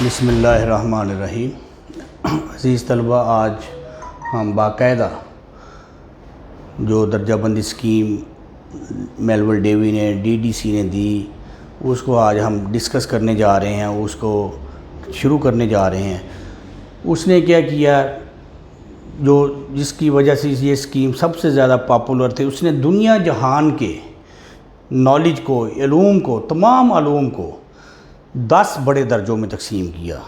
बिस्मिल्लाहिर्रहमानिर्रहीम। अज़ीज़ तलबा, आज हम बाकायदा जो दर्जाबंदी स्कीम मेलविल डेवी ने डीडीसी ने दी उसको आज हम डिस्कस करने जा रहे हैं, उसको शुरू करने जा रहे हैं। उसने क्या किया जो जिसकी वजह से ये स्कीम सबसे ज़्यादा पॉपुलर थी, उसने दुनिया जहान के नॉलेज को, इल्म को, तमाम इल्म को 10 बड़े दर्जों में तकसीम किया।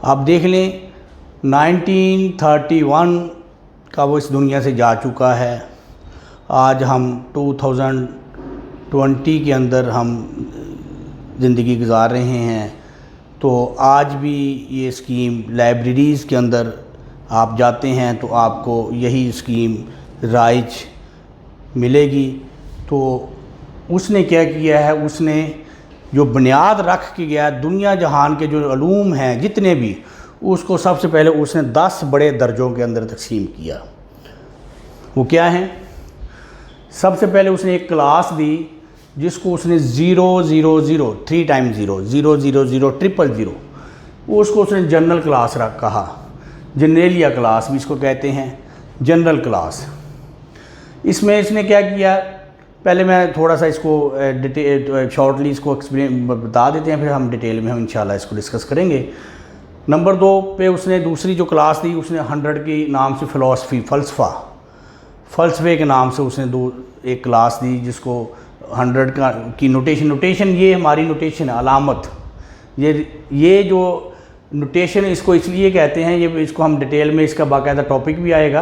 आप देख लें 1931 का वो इस दुनिया से जा चुका है। आज हम 2020 के अंदर हम ज़िंदगी गुजार रहे हैं। तो आज भी ये स्कीम लाइब्रेरीज़ के अंदर आप जाते हैं तो आपको यही स्कीम राइज मिलेगी। तो उसने क्या किया है, उसने जो बुनियाद रख के गया दुनिया जहान के जो इल्म हैं जितने भी, उसको सबसे पहले उसने 10 बड़े दर्जों के अंदर तकसीम किया। वो क्या हैं? सबसे पहले उसने एक क्लास दी जिसको उसने 000 3 टाइम 0 000 उसको उसने जनरल क्लास कहा। जनरेलिया क्लास भी इसको कहते हैं, जनरल क्लास। इसमें इसने क्या किया, पहले मैं थोड़ा सा इसको शॉर्टली इसको एक्सप्लेन बता देते हैं, फिर हम डिटेल में हम इंशाल्लाह इसको डिस्कस करेंगे। नंबर 2 पे उसने दूसरी जो क्लास दी उसने 100 के नाम से फ़िलासफ़ी, फ़लसफ़े के नाम से उसने एक क्लास दी जिसको 100 की नोटेशन ये हमारी नोटेशन है, अलामत। ये जो नोटेशन इसको इसलिए कहते हैं, ये इसको हम डिटेल में इसका बाकायदा टॉपिक भी आएगा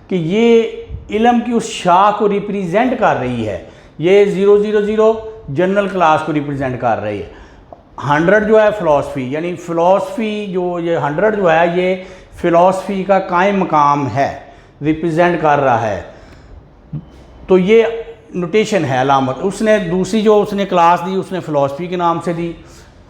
कि ये इल्म की उस शाह को रिप्रेजेंट कर रही है। ये 000 जनरल क्लास को रिप्रेजेंट कर रही है। 100 जो है फ़िलासफ़ी, यानी फ़िलासफ़ी जो ये 100 जो है ये फ़िलासफ़ी का कायम मकाम है, रिप्रेजेंट कर रहा है। तो ये नोटेशन है, अलामत। उसने दूसरी जो उसने क्लास दी उसने फ़िलासफ़ी के नाम से दी।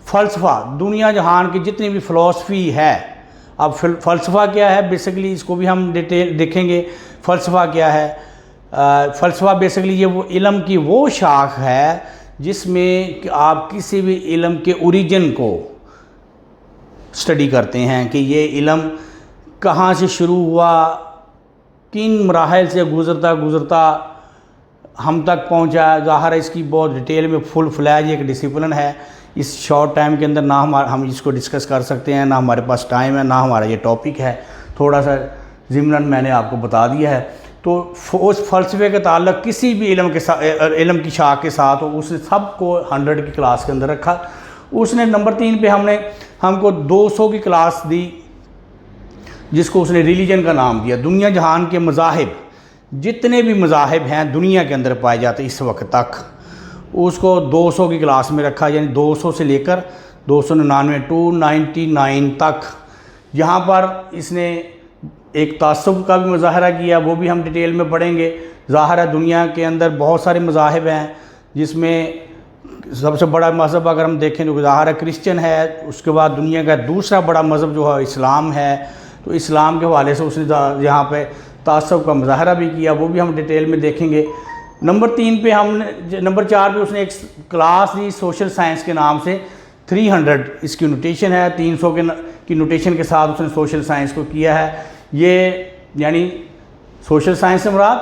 फ़लसफ़ा, दुनिया जहान की जितनी भी फ़िलासफ़ी है। अब फ़लसफ़ा क्या है बेसिकली, इसको भी हम डिटेल देखेंगे। फ़लसफ़ा क्या है? फ़लसफ़ा बेसिकली ये वो इल्म की वो शाख है जिसमें आप किसी भी इल्म के ओरिजिन को स्टडी करते हैं कि ये इल्म कहाँ से शुरू हुआ, किन मराहल से गुज़रता हम तक पहुँचा। ज़ाहिर है इसकी बहुत डिटेल में फुल फ्लैज एक डिसिप्लिन है। इस शॉर्ट टाइम के अंदर ना हम इसको डिस्कस कर सकते हैं, ना हमारे पास टाइम है, ना हमारा ये टॉपिक है। थोड़ा सा ज़िमनन मैंने आपको बता दिया है। तो उस फ़लसफ़े के ताल्लुक़ किसी भी इल्म की शाख के साथ हो, उसने सबको 100 की क्लास के अंदर रखा। उसने नंबर 3 पे हमको 200 की क्लास दी जिसको उसने रिलीजन का नाम दिया। दुनिया जहान के मज़ाहिब, जितने भी मज़ाहिब हैं दुनिया के अंदर पाए जाते इस वक्त तक, उसको 200 की क्लास में रखा। यानी 200 से लेकर 299 299 तक। यहाँ पर इसने एक तासुब का भी मुज़ाहरा किया, वो भी हम डिटेल में पढ़ेंगे। ज़ाहिर है दुनिया के अंदर बहुत सारे मज़ाहिब हैं जिसमें सबसे बड़ा मज़हब अगर हम देखें तो ज़ाहिर है क्रिश्चियन है। उसके बाद दुनिया का दूसरा बड़ा मज़हब जो है इस्लाम है। तो इस्लाम के हवाले से उसने यहाँ पे तासुब का मुज़ाहरा भी किया, वो भी हम डिटेल में देखेंगे। नंबर 4 पे उसने एक क्लास दी सोशल साइंस के नाम से। 300 इसकी नोटेशन है, 300 की नोटेशन के साथ उसने सोशल साइंस को किया है। ये यानी सोशल साइंस से मुराद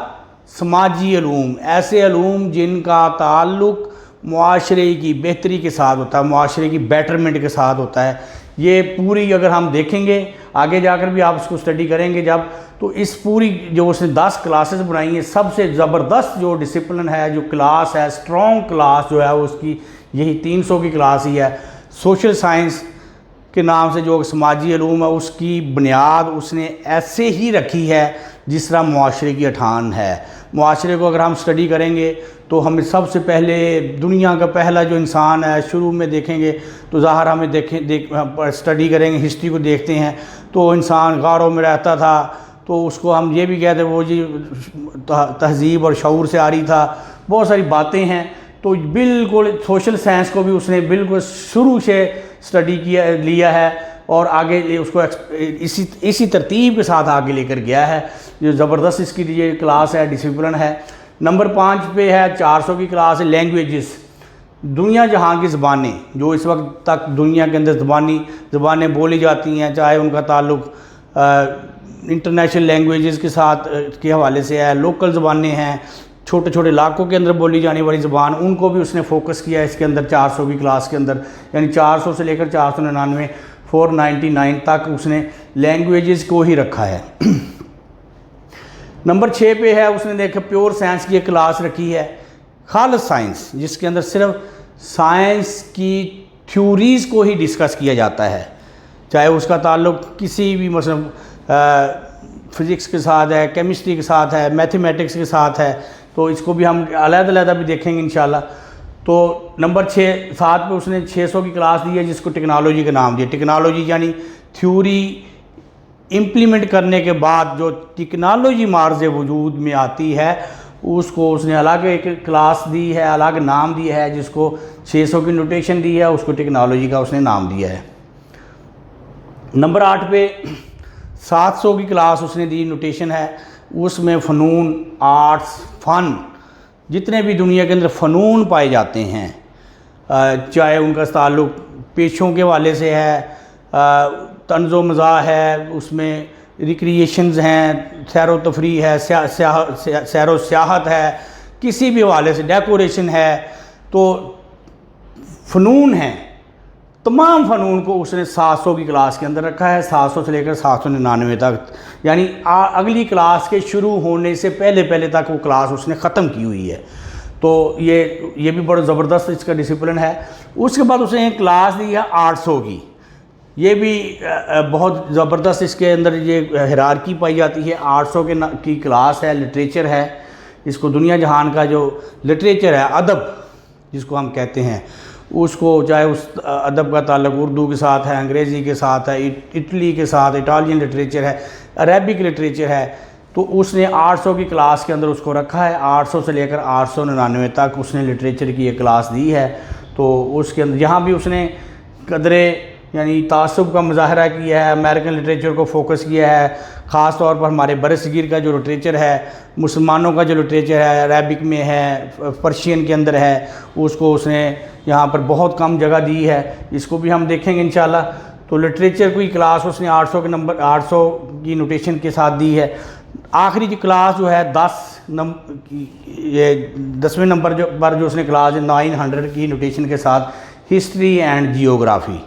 समाजी इल्म, ऐसे इल्म जिनका ताल्लुक़ मुआशरे की बेहतरी के साथ होता है, मुआशरे की बेटरमेंट के साथ होता है। ये पूरी अगर हम देखेंगे आगे जाकर भी आप इसको स्टडी करेंगे जब, तो इस पूरी जो उसने 10 क्लासेस बनाई हैं, सबसे ज़बरदस्त जो डिसिप्लिन है, जो क्लास है, स्ट्रॉन्ग क्लास जो है उसकी यही 300 की क्लास ही है। सोशल साइंस के नाम से जो समाजी इल्म है उसकी बुनियाद उसने ऐसे ही रखी है जिस तरह मुआशरे की अठान है। मुआशरे को अगर हम स्टडी करेंगे तो हमें सबसे पहले दुनिया का पहला जो इंसान है शुरू में देखेंगे तो ज़ाहिर हमें स्टडी करेंगे, हिस्ट्री को देखते हैं तो इंसान गारों में रहता था। तो उसको हम ये भी कहते हैं वो जी तहज़ीब और शऊर से आ रही था, बहुत सारी बातें हैं। तो बिल्कुल सोशल साइंस को भी उसने बिल्कुल शुरू से स्टडी लिया है और आगे उसको इसी तरतीब के साथ आगे लेकर गया है। जो ज़बरदस्त इसकी ये क्लास है, डिसिप्लिन है। नंबर 5 पे है 400 की क्लास है लैंग्वेजेस। दुनिया जहाँ की ज़बानें जो इस वक्त तक दुनिया के अंदर ज़बानें बोली जाती हैं, चाहे उनका ताल्लुक़ इंटरनेशनल लैंग्वेजेस के साथ के हवाले से है, लोकल ज़बानें हैं, छोटे छोटे इलाकों के अंदर बोली जाने वाली ज़बान, उनको भी उसने फोकस किया है इसके अंदर 400 की क्लास के अंदर। यानी 400 से लेकर 499 499 तक उसने लैंग्वेजेस को ही रखा है। नंबर 6 पे है, उसने देखा प्योर साइंस की एक क्लास रखी है, खालिस साइंस, जिसके अंदर सिर्फ साइंस की थ्योरीज़ को ही डिस्कस किया जाता है, चाहे उसका ताल्लुक़ किसी भी मतलब फ़िज़िक्स के साथ है, केमिस्ट्री के साथ है, मैथमेटिक्स के साथ है, तो इसको भी हम अलग-अलग भी देखेंगे इंशाल्लाह। तो नंबर 7 पे उसने 600 की क्लास दी है, जिसको टेक्नोलॉजी का नाम दिया। टेक्नोलॉजी यानी थ्योरी इम्प्लीमेंट करने के बाद जो टेक्नोलॉजी मार्ज़ वजूद में आती है, उसको उसने अलग एक क्लास दी है, अलग नाम दिया है, जिसको 600 की नोटेशन दी है, उसको टेक्नोलॉजी का उसने नाम दिया है। नंबर 8 पे 700 की क्लास उसने दी, नोटेशन है, उसमें फ़नून, आर्ट्स, फ़न, जितने भी दुनिया के अंदर फ़नून पाए जाते हैं, चाहे उनका ताल्लुक़ पेशों के वाले से है, तंज़ो मज़ाह है, उसमें रिक्रिएशंस हैं, सैर व तफरीह है, सैर व सियाहत है, किसी भी हवाले से डेकोरेशन है, तो फ़नून हैं, तमाम फ़नून को उसने 700 की क्लास के अंदर रखा है, 700 से लेकर 799 तक। यानी अगली क्लास के शुरू होने से पहले तक वो क्लास उसने ख़त्म की हुई है। तो ये भी बड़ा ज़बरदस्त इसका डिसिप्लिन है। उसके बाद उसने एक क्लास दी है 800 की, ये भी बहुत ज़बरदस्त इसके अंदर ये हिरारकी पाई जाती है। 800 की क्लास है, लिटरेचर है, इसको दुनिया जहान का जो लिटरेचर है, अदब जिसको हम कहते हैं, उसको चाहे उस अदब का ताल्लुक़ उर्दू के साथ है, अंग्रेज़ी के साथ है, इटली के साथ, इटालियन लिटरेचर है, अरेबिक लिटरेचर है, तो उसने 800 की क्लास के अंदर उसको रखा है। 800 से लेकर 899 तक उसने लिटरेचर की एक क्लास दी है। तो उसके अंदर यहाँ भी उसने कदरे यानी तासुब का मुज़ाहरा किया है, अमेरिकन लिटरेचर को फोकस किया है, ख़ास तौर पर हमारे बरसगीर का जो लिटरेचर है, मुसलमानों का जो लिटरेचर है, अरेबिक में है, पर्शियन के अंदर है, उसको उसने यहाँ पर बहुत कम जगह दी है। इसको भी हम देखेंगे इंशाल्लाह। तो लिटरेचर की क्लास उसने 800 की नोटेशन के साथ दी है। आखिरी की क्लास जो है 10वें नंबर पर जो उसने क्लास है 900 की नोटेशन के साथ, हिस्ट्री एंड जियोग्राफ़ी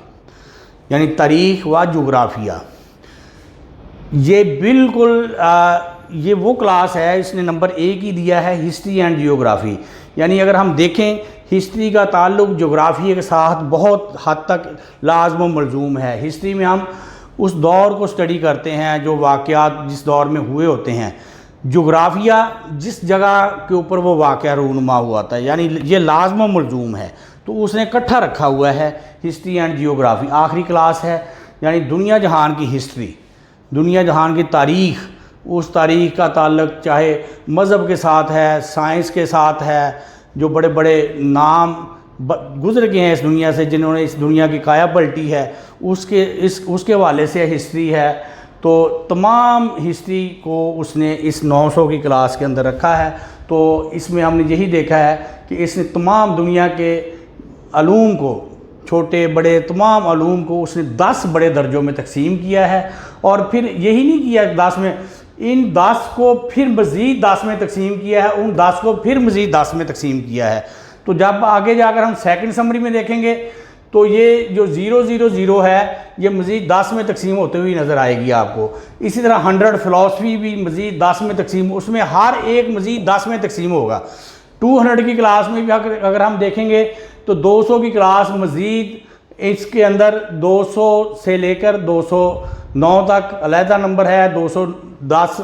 यानी तारीख़ व जोग्राफिया। ये बिल्कुल ये वो क्लास है, इसने नंबर 1 ही दिया है, हिस्ट्री एंड जियोग्राफ़ी। यानी अगर हम देखें हिस्ट्री का ताल्लुक़ जोग्राफ़ी के साथ बहुत हद तक लाज़िम व मलज़ूम है। हिस्ट्री में हम उस दौर को स्टडी करते हैं जो वाक़यात जिस दौर में हुए होते हैं। जोग्राफिया जिस जगह के ऊपर वो वाक़या रूनुमा हुआ था, यानी ये लाज़िम व मलज़ूम है, तो उसने इकट्ठा रखा हुआ है हिस्ट्री एंड जियोग्राफ़ी। आखिरी क्लास है यानी दुनिया जहान की हिस्ट्री, दुनिया जहान की तारीख़, उस तारीख़ का ताल्लुक़ चाहे मज़हब के साथ है, साइंस के साथ है, जो बड़े बड़े नाम गुज़र गए हैं इस दुनिया से, जिन्होंने इस दुनिया की काया पलटी है, उसके हवाले से हिस्ट्री है। तो तमाम हिस्ट्री को उसने इस 900 की क्लास के अंदर रखा है। तो इसमें हमने यही देखा है कि इसने तमाम दुनिया के अलूम को, छोटे बड़े तमाम अलूम को उसने 10 बड़े दर्जों में तकसीम किया है। और फिर यही नहीं किया 10 में, इन 10 को फिर मज़ीद 10 में तकसीम किया है, उन 10 को फिर मज़ीद 10 में तकसीम किया है। तो जब आगे जाकर हम सेकंड समरी में देखेंगे तो ये जो 000 है ये मज़ीद 10 में तकसीम होते हुए नज़र आएगी आपको। इसी तरह 100 फ़िलासफ़ी भी मज़ीद 10 में तकसीम, उसमें हर एक मज़ीद 10 में तकसीम होगा। 200 की क्लास में भी अगर हम देखेंगे तो 200 की क्लास मज़ीद इसके अंदर 200 से लेकर 209 तक अलहदा नंबर है, 210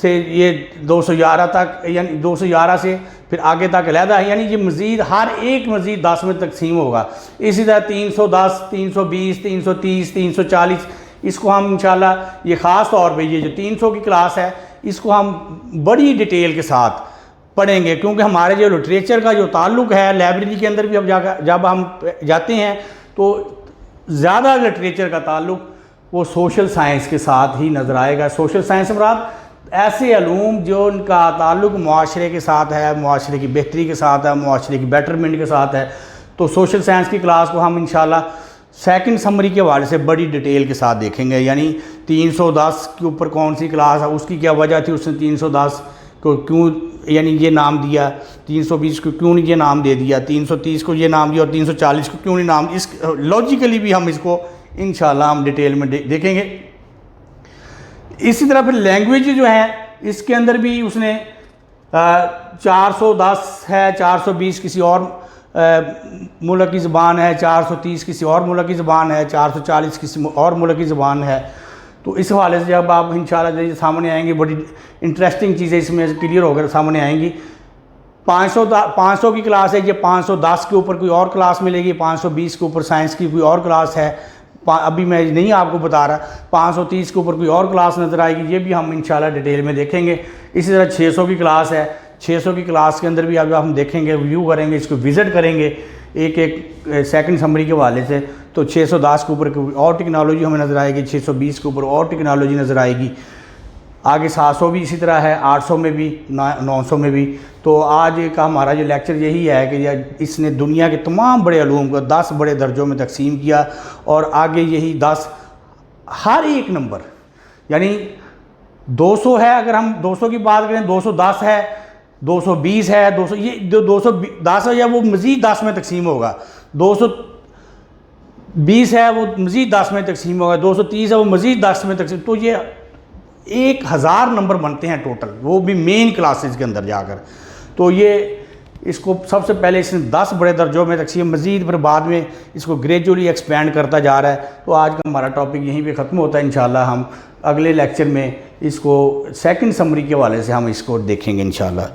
से ये 211 तक, यानी 211 से फिर आगे तक अलहदा है, यानी ये मज़ीद हर एक मज़ीद 10 में तकसीम होगा। इसी तरह 310, 320, 330, 340, इसको हम इंशाल्लाह ये ख़ास तौर पे ये जो 300 की क्लास है इसको हम बड़ी डिटेल के साथ पढ़ेंगे, क्योंकि हमारे जो लिटरेचर का जो ताल्लुक़ है, लाइब्रेरी के अंदर भी जब हम जाते हैं तो ज़्यादा लिटरेचर का ताल्लुक़ वो सोशल साइंस के साथ ही नज़र आएगा। सोशल साइंस मुराद ऐसे अलूम जो उनका ताल्लुक़ मुआशरे के साथ है, मुआशरे की बेहतरी के साथ है, मुआशरे की बेटरमेंट के साथ है। तो सोशल साइंस की क्लास को हम इंशाल्लाह सेकंड समरी के हवाले से बड़ी डिटेल के साथ देखेंगे। यानी 310 के ऊपर कौन सी क्लास है, उसकी क्या वजह थी, उसने 310 को क्यों यानी ये नाम दिया, 320 को क्यों नहीं ये नाम दे दिया, 330 को ये नाम दिया और 340 को क्यों नहीं नाम, इस लॉजिकली भी हम इसको इंशाल्लाह हम डिटेल में देखेंगे। इसी तरह फिर लैंग्वेज जो है इसके अंदर भी उसने 410 है, 420 किसी और मुल्क की ज़बान है, 430 किसी और मुल्क की ज़बान है, 440 किसी और मुल्क की ज़बान है। तो इस हवाले से जब आप इंशाल्लाह सामने आएंगे बड़ी इंटरेस्टिंग चीज़ें इसमें क्लियर होकर सामने आएंगी। 500 की क्लास है, ये 510 के ऊपर कोई और क्लास मिलेगी, 520 के ऊपर साइंस की कोई और क्लास है, अभी मैं नहीं आपको बता रहा, 530 के ऊपर कोई और क्लास नज़र आएगी, ये भी हम इंशाल्लाह डिटेल में देखेंगे। इसी तरह 600 की क्लास है, 600 की क्लास के अंदर भी अब हम देखेंगे, रिव्यू करेंगे, इसको विज़िट करेंगे एक एक सेकंड समरी के हवाले से। तो 610 के ऊपर कोई और टेक्नोलॉजी हमें नज़र आएगी, 620 के ऊपर और टेक्नोलॉजी नज़र आएगी, आगे 700 भी इसी तरह है, 800 में भी, 900 में भी। तो आज का हमारा जो लेक्चर यही है कि इसने दुनिया के तमाम बड़े अलूम को 10 बड़े दर्जों में तकसीम किया और आगे यही 10 हर एक नंबर यानी 200 है, अगर हम 200 की बात करें 210 है, 220 है, 200 ये जो 210 है या वो मज़ीद 10 में तकसीम होगा, 220 है वो मज़ीद 10 में तकसीम होगा, 230 है वो मज़ीद 10 में तकसीम। तो ये 1000 नंबर बनते हैं टोटल, वो भी मेन क्लासेस के अंदर जाकर। तो ये इसको सबसे पहले इसने 10 बड़े दर्जों में तकसीम, मज़ीद फिर बाद में इसको ग्रेजुअली एक्सपेंड करता जा रहा है। तो आज का हमारा टॉपिक यहीं पे ख़त्म होता है। इंशाल्लाह हम अगले लेक्चर में इसको सेकंड समरी के हवाले से हम इसको देखेंगे इंशाल्लाह।